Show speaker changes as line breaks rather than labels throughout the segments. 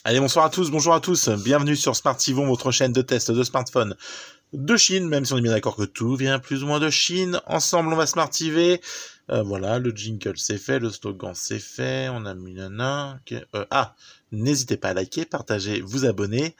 Allez, bonsoir à tous, bonjour à tous, bienvenue sur Smartivon, votre chaîne de test de smartphones de Chine, même si on est bien d'accord que tout vient plus ou moins de Chine. Ensemble, on va smartiver. Voilà, le jingle c'est fait, le slogan c'est fait, on a mis nana. Okay. N'hésitez pas à liker, partager, vous abonner.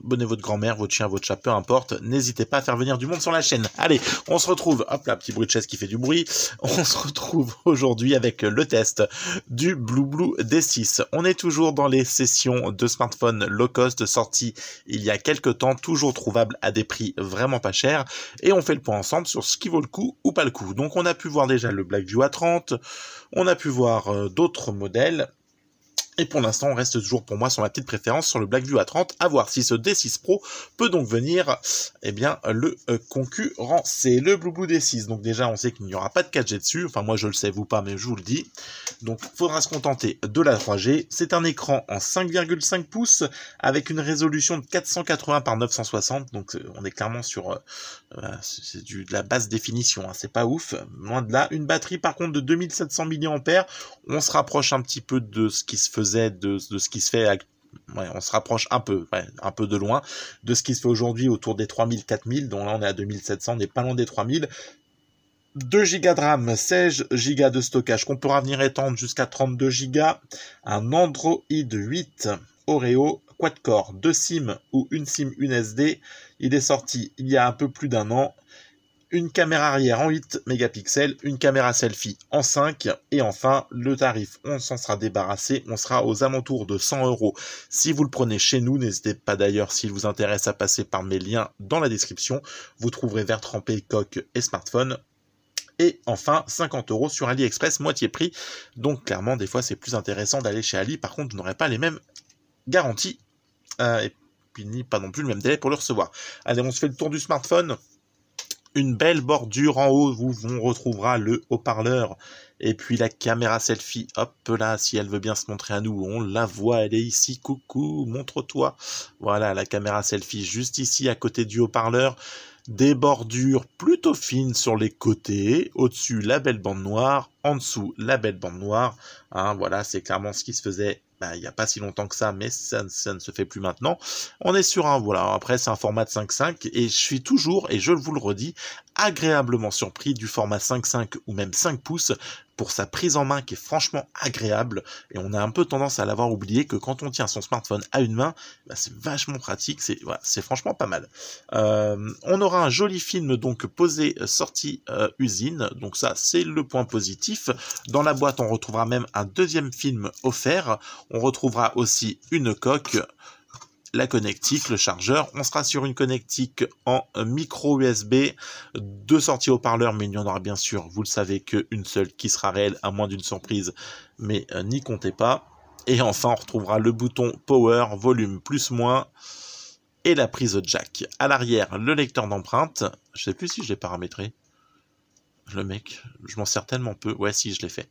Abonnez votre grand-mère, votre chien, votre chat, peu importe. N'hésitez pas à faire venir du monde sur la chaîne. Allez, on se retrouve. Hop là, petit bruit de chaise qui fait du bruit. On se retrouve aujourd'hui avec le test du BlueBlue D6. On est toujours dans les sessions de smartphones low cost sorties il y a quelques temps, toujours trouvables à des prix vraiment pas chers. Et on fait le point ensemble sur ce qui vaut le coup ou pas le coup. Donc on a pu voir déjà le Blackview A30. On a pu voir d'autres modèles. Et pour l'instant, on reste toujours pour moi sur ma petite préférence sur le Blackview A30, à voir si ce D6 Pro peut donc venir, eh bien, le concurrencer. Le BlueBlue D6, donc déjà, on sait qu'il n'y aura pas de 4G dessus, enfin moi je le sais, vous pas, mais je vous le dis. Donc, il faudra se contenter de la 3G. C'est un écran en 5,5 pouces, avec une résolution de 480 par 960, donc on est clairement sur, c'est de la basse définition, hein, c'est pas ouf, loin de là. Une batterie par contre de 2700 mAh, on se rapproche un petit peu de ce qui se faisait, de ce qui se fait, ouais, on se rapproche un peu, ouais, un peu de loin, de ce qui se fait aujourd'hui autour des 3000-4000, donc là on est à 2700, on n'est pas loin des 3000. 2 Go de RAM, 16 Go de stockage qu'on pourra venir étendre jusqu'à 32 Go, un Android 8 Oreo quad-core, 2 SIM ou une SIM, une SD, il est sorti il y a un peu plus d'un an, une caméra arrière en 8 mégapixels, une caméra selfie en 5, et enfin, le tarif, on s'en sera débarrassé, on sera aux alentours de 100 € si vous le prenez chez nous. N'hésitez pas d'ailleurs, s'il vous intéresse, à passer par mes liens dans la description, vous trouverez verre trempé, coque et smartphone. Et enfin, 50 € sur AliExpress, moitié prix. Donc clairement, des fois, c'est plus intéressant d'aller chez Ali. Par contre, vous n'aurez pas les mêmes garanties. Et puis, pas non plus le même délai pour le recevoir. Allez, on se fait le tour du smartphone. Une belle bordure en haut où on retrouvera le haut-parleur. Et puis la caméra selfie, hop là, si elle veut bien se montrer à nous, on la voit, elle est ici, coucou, montre-toi. Voilà, la caméra selfie juste ici, à côté du haut-parleur. Des bordures plutôt fines sur les côtés, au-dessus la belle bande noire, en dessous la belle bande noire, hein, voilà, c'est clairement ce qui se faisait il n'y a pas si longtemps que ça, mais ça ne se fait plus maintenant. On est sur un, voilà, après c'est un format de 5.5, et je suis toujours, et je vous le redis, agréablement surpris du format 5.5 ou même 5 pouces, pour sa prise en main qui est franchement agréable, et on a un peu tendance à l'avoir oublié que quand on tient son smartphone à une main, c'est vachement pratique, c'est voilà, franchement pas mal. On aura un joli film donc posé sortie usine, donc ça c'est le point positif. Dans la boîte on retrouvera même un deuxième film offert, on retrouvera aussi une coque, la connectique, le chargeur. On sera sur une connectique en micro USB, 2 sorties haut-parleurs, mais il y en aura bien sûr, vous le savez, qu'une seule qui sera réelle, à moins d'une surprise, mais n'y comptez pas. Et enfin, on retrouvera le bouton Power, volume plus-moins, et la prise jack. À l'arrière, le lecteur d'empreintes. Je sais plus si je l'ai paramétré. Le mec, je m'en sers tellement peu. Ouais, si, je l'ai fait.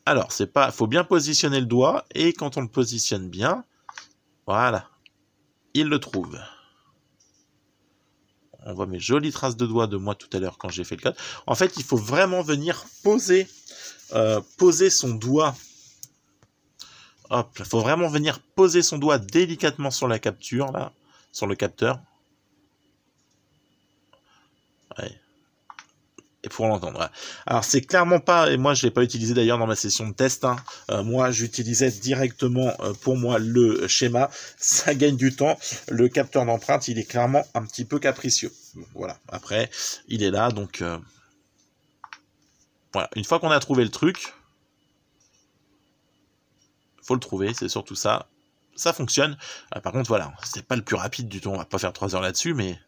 Alors, c'est pas, faut bien positionner le doigt, et quand on le positionne bien, voilà, il le trouve. On voit mes jolies traces de doigts de moi tout à l'heure quand j'ai fait le code. En fait, il faut vraiment venir poser son doigt. Hop, il faut vraiment venir poser son doigt délicatement sur la capture, là, sur le capteur. Ouais. Et pour l'entendre. Voilà. Alors c'est clairement pas, et moi je l'ai pas utilisé d'ailleurs dans ma session de test, hein. Moi j'utilisais directement pour moi le schéma, ça gagne du temps. Le capteur d'empreinte il est clairement un petit peu capricieux. Bon, voilà, après il est là, donc voilà, une fois qu'on a trouvé le truc, faut le trouver, c'est surtout ça, ça fonctionne. Par contre voilà, c'est pas le plus rapide du tout, on va pas faire 3 heures là-dessus, mais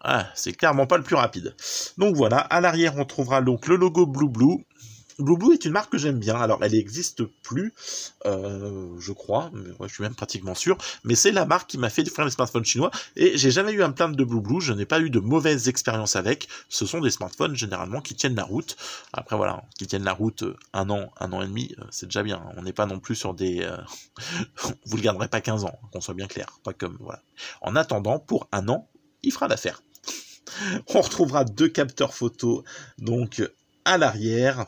ah, c'est clairement pas le plus rapide. Donc voilà, à l'arrière on trouvera donc le logo BlueBlue. BlueBlue est une marque que j'aime bien, alors elle n'existe plus, je crois, mais ouais, je suis même pratiquement sûr, mais c'est la marque qui m'a fait découvrir les smartphones chinois, et j'ai jamais eu à me plaindre de BlueBlue, je n'ai pas eu de mauvaises expériences avec, ce sont des smartphones généralement qui tiennent la route. Après voilà, qui tiennent la route un an et demi, c'est déjà bien, on n'est pas non plus sur des... vous le garderez pas 15 ans, qu'on soit bien clair, pas comme... voilà. En attendant, pour un an, il fera l'affaire. On retrouvera 2 capteurs photo donc à l'arrière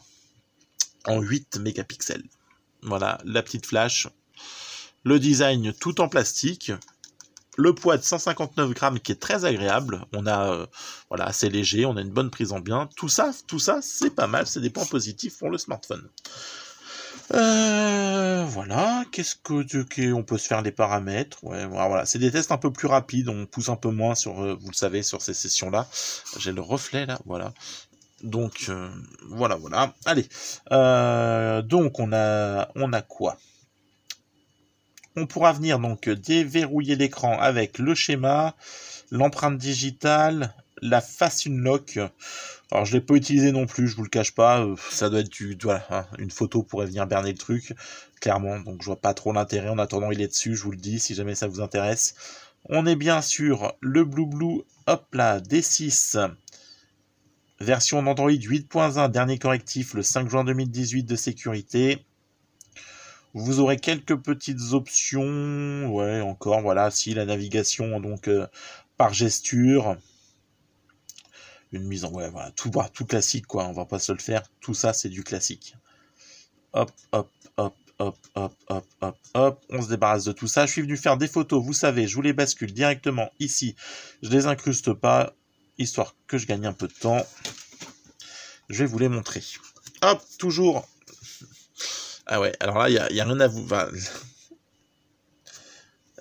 en 8 mégapixels. Voilà, la petite flash. Le design tout en plastique. Le poids de 159 grammes qui est très agréable. On a, voilà, assez léger, on a une bonne prise en main. Tout ça, c'est pas mal. C'est des points positifs pour le smartphone. Voilà. Qu'est-ce que on peut se faire les paramètres. Ouais, voilà. C'est des tests un peu plus rapides. On pousse un peu moins sur, vous le savez, sur ces sessions-là. J'ai le reflet là, voilà. Donc voilà. Allez. Donc on a quoi? On pourra venir donc déverrouiller l'écran avec le schéma, l'empreinte digitale, la face unlock. Alors je l'ai pas utilisé non plus, je vous le cache pas. Ça doit être voilà, hein, une photo pourrait venir berner le truc, clairement. Donc je vois pas trop l'intérêt. En attendant, il est dessus, je vous le dis, si jamais ça vous intéresse. On est bien sûr le Blue, hop là, D6. Version d'Android 8.1, dernier correctif le 5 juin 2018 de sécurité. Vous aurez quelques petites options, ouais, encore, voilà, si la navigation, donc, par gesture, une mise en, ouais, voilà, tout classique, quoi, on va pas se le faire, tout ça, c'est du classique. Hop, on se débarrasse de tout ça, je suis venu faire des photos, vous savez, je vous les bascule directement ici, je les incruste pas, histoire que je gagne un peu de temps, je vais vous les montrer. Hop, toujours... Ah ouais, alors là, il y a rien à vous... Enfin,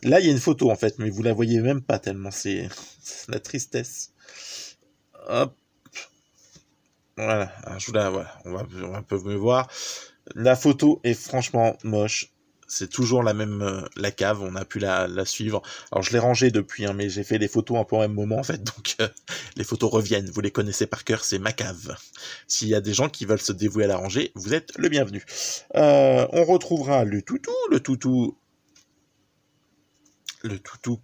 là, il y a une photo, en fait, mais vous la voyez même pas tellement, c'est la tristesse. Hop. Voilà, alors, je vous la... Voilà, on va un peu mieux voir. La photo est franchement moche. C'est toujours la même, la cave, on a pu la suivre. Alors, je l'ai rangée depuis, hein, mais j'ai fait les photos un peu au même moment, en fait, donc les photos reviennent. Vous les connaissez par cœur, c'est ma cave. S'il y a des gens qui veulent se dévouer à la ranger, vous êtes le bienvenu. On retrouvera le toutou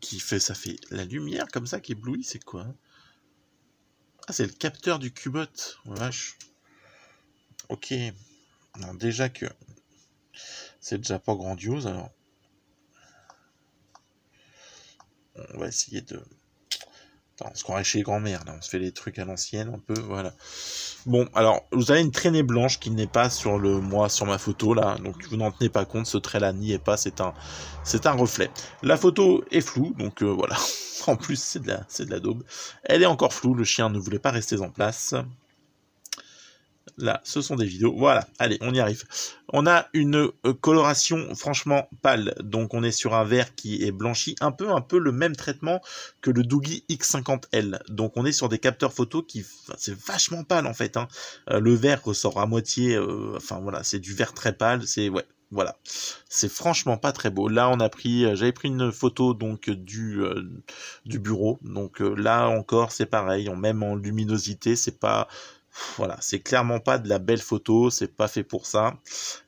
qui fait, ça fait la lumière comme ça qui éblouit, c'est quoi, hein? Ah, c'est le capteur du Cubot, oh, vache. Ok, non, déjà que c'est déjà pas grandiose, alors on va essayer de... Attends, on se croirait chez grand-mère, là, on se fait les trucs à l'ancienne un peu, voilà. Bon, alors, vous avez une traînée blanche qui n'est pas sur sur ma photo, là, donc vous n'en tenez pas compte, ce trait-là n'y est pas, c'est un reflet. La photo est floue, donc voilà. En plus, c'est de la daube. Elle est encore floue, le chien ne voulait pas rester en place. Là, ce sont des vidéos. Voilà, allez, on y arrive. On a une coloration franchement pâle. Donc, on est sur un vert qui est blanchi. Un peu le même traitement que le Doogee X50L. Donc, on est sur des capteurs photo qui... c'est vachement pâle, en fait, hein. Le vert ressort à moitié... enfin, voilà, c'est du vert très pâle. C'est... ouais. Voilà, c'est franchement pas très beau. Là, j'avais pris une photo donc du bureau. Donc là encore, c'est pareil. Même en luminosité, c'est pas, voilà, c'est clairement pas de la belle photo. C'est pas fait pour ça.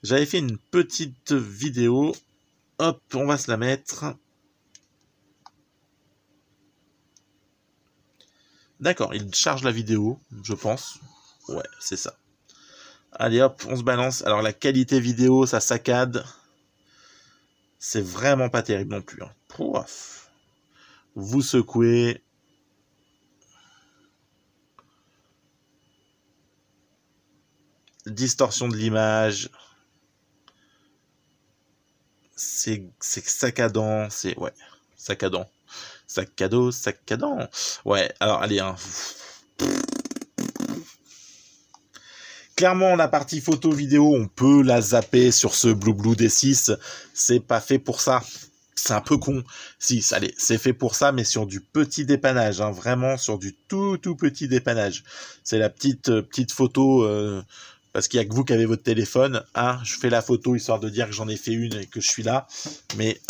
J'avais fait une petite vidéo. Hop, on va se la mettre. D'accord, il charge la vidéo, je pense. Ouais, c'est ça. Allez hop, on se balance. Alors la qualité vidéo, ça saccade. C'est vraiment pas terrible non plus, hein. Pouf. Vous secouez. Distorsion de l'image. C'est saccadant. C'est... ouais. Saccadant. Saccadant. Ouais, alors allez, hein. Clairement, la partie photo vidéo, on peut la zapper sur ce Blue D6. C'est pas fait pour ça. C'est un peu con. Si, allez, c'est fait pour ça, mais sur du petit dépannage, hein, vraiment sur du tout petit dépannage. C'est la petite photo, parce qu'il y a que vous qui avez votre téléphone. Hein, je fais la photo histoire de dire que j'en ai fait une et que je suis là. Mais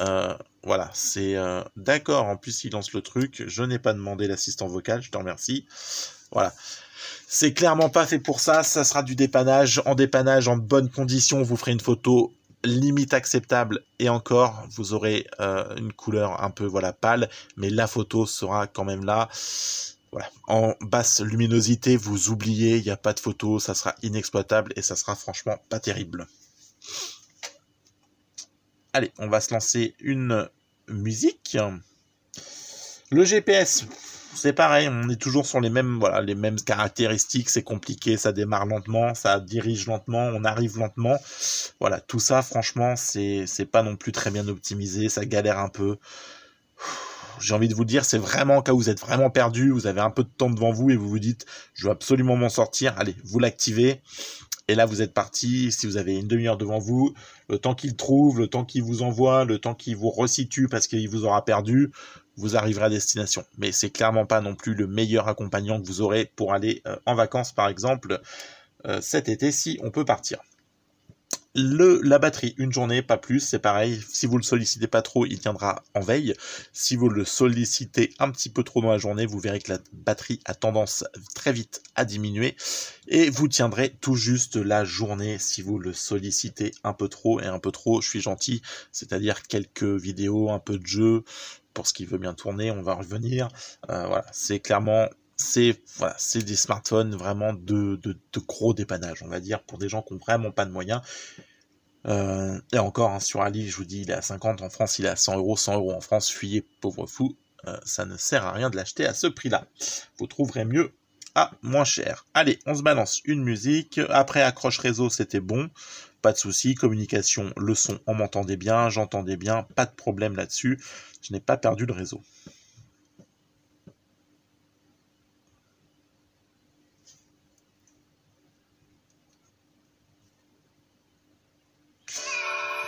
voilà, c'est d'accord. En plus, il lance le truc. Je n'ai pas demandé l'assistant vocal. Je te remercie. Voilà. C'est clairement pas fait pour ça. Ça sera du dépannage. En dépannage, en bonnes conditions, vous ferez une photo limite acceptable, et encore vous aurez une couleur un peu voilà pâle, mais la photo sera quand même là. Voilà, en basse luminosité, vous oubliez, il n'y a pas de photo, ça sera inexploitable et ça sera franchement pas terrible. Allez, on va se lancer une musique. Le GPS, c'est pareil, on est toujours sur les mêmes, voilà, les mêmes caractéristiques, c'est compliqué, ça démarre lentement, ça dirige lentement, on arrive lentement. Voilà, tout ça, franchement, c'est pas non plus très bien optimisé, ça galère un peu. J'ai envie de vous dire, c'est vraiment quand vous êtes vraiment perdu, vous avez un peu de temps devant vous et vous vous dites, je veux absolument m'en sortir, allez, vous l'activez. Et là, vous êtes parti, si vous avez une demi-heure devant vous, le temps qu'il trouve, le temps qu'il vous envoie, le temps qu'il vous resitue parce qu'il vous aura perdu, vous arriverez à destination. Mais c'est clairement pas non plus le meilleur accompagnant que vous aurez pour aller en vacances, par exemple, cet été, si on peut partir. La batterie, une journée, pas plus, c'est pareil. Si vous le sollicitez pas trop, il tiendra en veille. Si vous le sollicitez un petit peu trop dans la journée, vous verrez que la batterie a tendance très vite à diminuer. Et vous tiendrez tout juste la journée si vous le sollicitez un peu trop. Et un peu trop, je suis gentil, c'est-à-dire quelques vidéos, un peu de jeu, pour ce qui veut bien tourner, on va revenir. Voilà, c'est clairement... C'est voilà, c'est des smartphones vraiment de gros dépannage, on va dire, pour des gens qui n'ont vraiment pas de moyens. Et encore, hein, sur Ali, je vous dis, il est à 50, en France, il est à 100 euros. 100 euros en France, fuyez, pauvre fou. Ça ne sert à rien de l'acheter à ce prix-là. Vous trouverez mieux à moins cher. Allez, on se balance une musique. Après, accroche réseau, c'était bon. Pas de souci. Communication, le son, on m'entendait bien, j'entendais bien. Pas de problème là-dessus. Je n'ai pas perdu le réseau.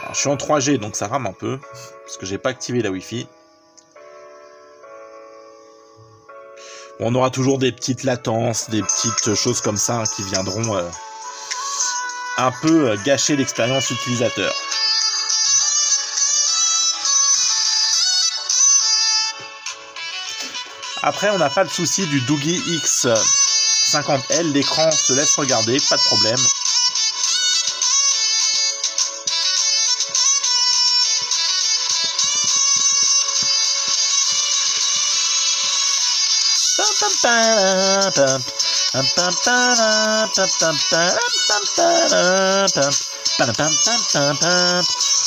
Alors, je suis en 3G, donc ça rame un peu, parce que j'ai pas activé la Wi-Fi. Bon, on aura toujours des petites latences, des petites choses comme ça, hein, qui viendront un peu gâcher l'expérience utilisateur. Après, on n'a pas le souci du Doogie X50L, l'écran se laisse regarder, pas de problème.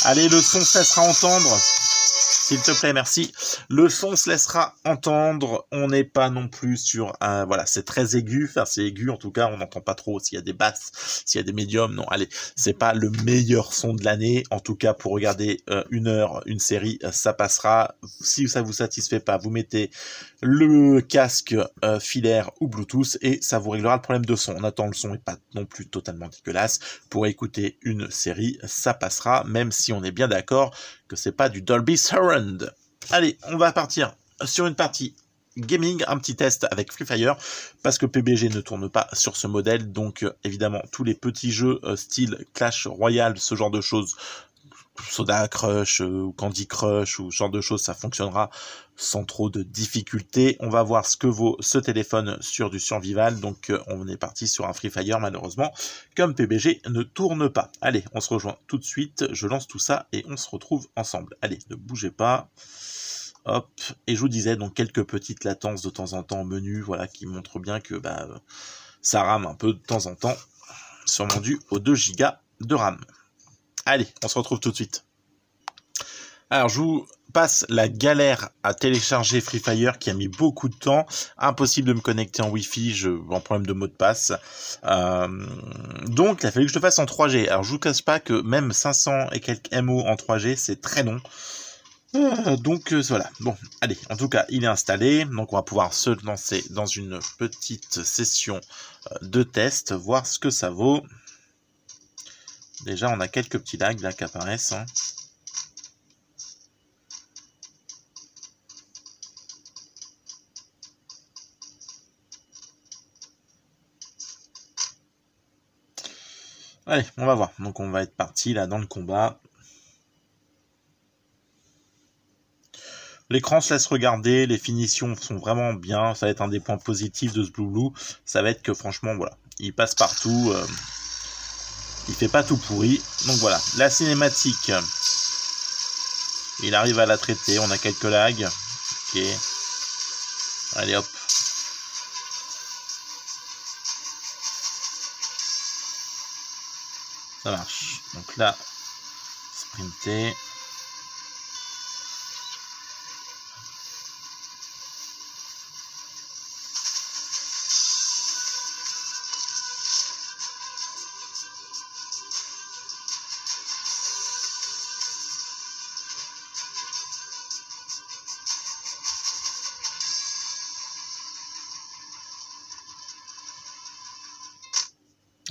Allez, le son se laissera entendre. S'il te plaît, merci. Le son se laissera entendre. On n'est pas non plus sur un... Voilà, c'est très aigu. Enfin, c'est aigu, en tout cas, on n'entend pas trop s'il y a des basses, s'il y a des médiums. Non, allez, c'est pas le meilleur son de l'année. En tout cas, pour regarder une heure, une série, ça passera. Si ça vous satisfait pas, vous mettez le casque filaire ou Bluetooth et ça vous réglera le problème de son. On attend le son n'est pas non plus totalement dégueulasse. Pour écouter une série, ça passera, même si on est bien d'accord que c'est pas du Dolby Surround. Allez, on va partir sur une partie gaming, un petit test avec Free Fire, parce que PBG ne tourne pas sur ce modèle, donc évidemment tous les petits jeux style Clash Royale, ce genre de choses, Soda Crush ou Candy Crush ou ce genre de choses, ça fonctionnera sans trop de difficultés. On va voir ce que vaut ce téléphone sur du survival, donc on est parti sur un Free Fire malheureusement, comme PBG ne tourne pas. Allez, on se rejoint tout de suite, je lance tout ça et on se retrouve ensemble. Allez, ne bougez pas. Hop, et je vous disais donc quelques petites latences de temps en temps au menu, voilà, qui montrent bien que ça rame un peu de temps en temps, sûrement dû aux 2 Go de RAM. Allez, on se retrouve tout de suite. Alors, je vous passe la galère à télécharger Free Fire qui a mis beaucoup de temps. Impossible de me connecter en Wi-Fi, en problème de mot de passe. Donc, il a fallu que je le fasse en 3G. Alors, je vous cache pas que même 500 et quelques MO en 3G, c'est très long. Donc voilà, bon, allez, en tout cas, il est installé, donc on va pouvoir se lancer dans une petite session de test, voir ce que ça vaut. Déjà, on a quelques petits lags là qui apparaissent. Hein. Allez, on va voir, donc on va être parti là dans le combat. L'écran se laisse regarder, les finitions sont vraiment bien, ça va être un des points positifs de ce Blue. Ça va être que franchement, voilà, il passe partout, il fait pas tout pourri. Donc voilà, la cinématique, il arrive à la traiter, on a quelques lags. Ok, allez hop. Ça marche, donc là, sprinter.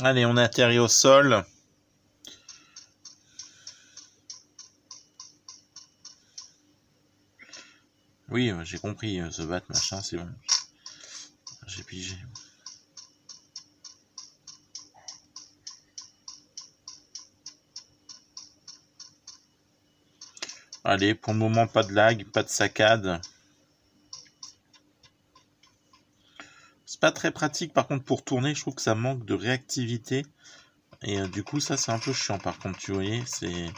Allez, on atterrit au sol. Oui, j'ai compris, se battre, machin, c'est bon. J'ai pigé. Allez, pour le moment, pas de lag, pas de saccade. C'est pas très pratique, par contre, pour tourner, je trouve que ça manque de réactivité. Et du coup, ça, c'est un peu chiant, par contre, tu voyais, c'est...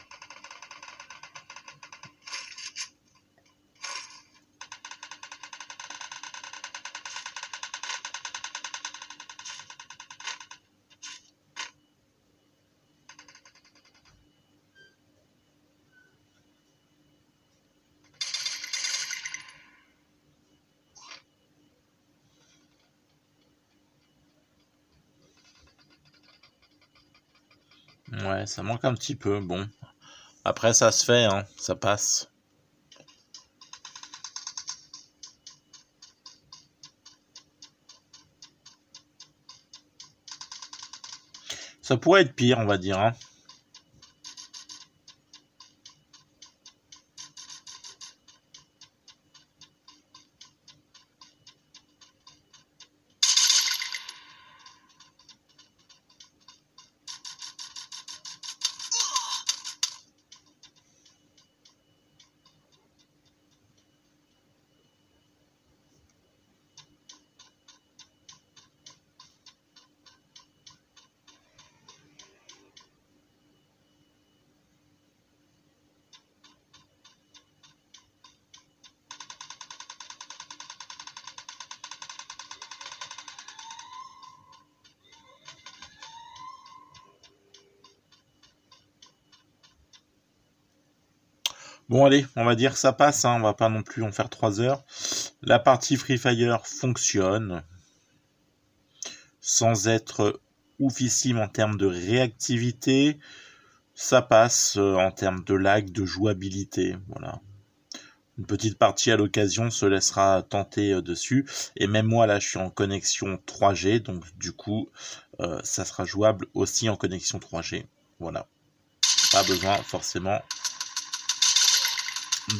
Ouais, ça manque un petit peu, bon. Après, ça se fait, hein, ça passe. Ça pourrait être pire, on va dire, hein. Bon allez, on va dire que ça passe, hein, on va pas non plus en faire 3 heures. La partie Free Fire fonctionne, sans être oufissime en termes de réactivité. Ça passe en termes de lag, de jouabilité, voilà. Une petite partie à l'occasion se laissera tenter dessus. Et même moi là, je suis en connexion 3G, donc du coup, ça sera jouable aussi en connexion 3G. Voilà. Pas besoin forcément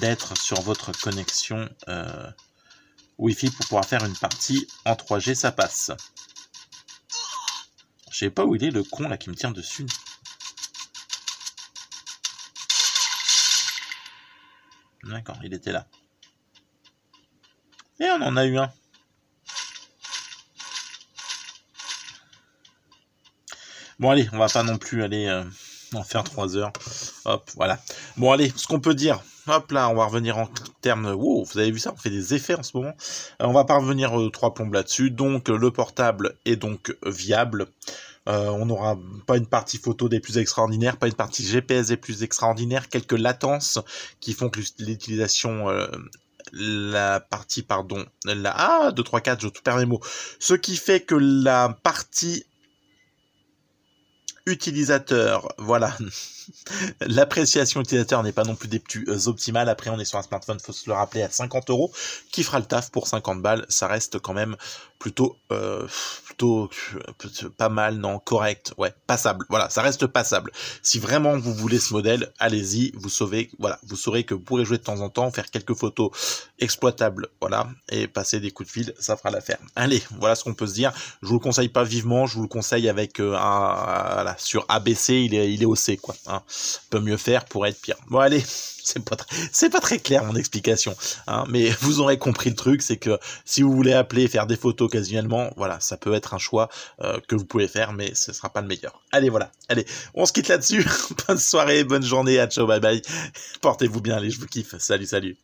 d'être sur votre connexion Wi-Fi pour pouvoir faire une partie en 3G, ça passe. Je sais pas où il est le con là qui me tire dessus. D'accord, il était là. Et on en a eu un. Bon allez, on va pas non plus aller en faire 3 heures. Hop, voilà. Bon allez, ce qu'on peut dire. Hop là, on va revenir en termes... Wow, vous avez vu ça, on fait des effets en ce moment. On va pas revenir 3 plombes là-dessus. Donc le portable est donc viable. On n'aura pas une partie photo des plus extraordinaires, pas une partie GPS des plus extraordinaires, quelques latences qui font que l'utilisation... la partie, pardon, la 2, 3, 4, je perds mes mots. Ce qui fait que la partie utilisateur, voilà, l'appréciation utilisateur n'est pas non plus des plus optimales. Après, on est sur un smartphone, faut se le rappeler, à 50 €, qui fera le taf pour 50 balles. Ça reste quand même plutôt pas mal, non, correct, ouais, passable. Voilà, ça reste passable. Si vraiment vous voulez ce modèle, allez-y, vous saurez que vous pourrez jouer de temps en temps, faire quelques photos exploitables, voilà, et passer des coups de fil, ça fera l'affaire. Allez, voilà ce qu'on peut se dire. Je vous le conseille pas vivement, je vous le conseille avec voilà, sur ABC, il est au C, quoi. Hein. Peut mieux faire pour être pire. Bon, allez. C'est pas très clair mon explication, hein, mais vous aurez compris le truc, c'est que si vous voulez appeler et faire des photos occasionnellement, voilà, ça peut être un choix que vous pouvez faire, mais ce sera pas le meilleur. Allez, voilà, allez, on se quitte là-dessus. Bonne soirée, bonne journée, à ciao, bye bye. Portez-vous bien, allez, je vous kiffe. Salut, salut.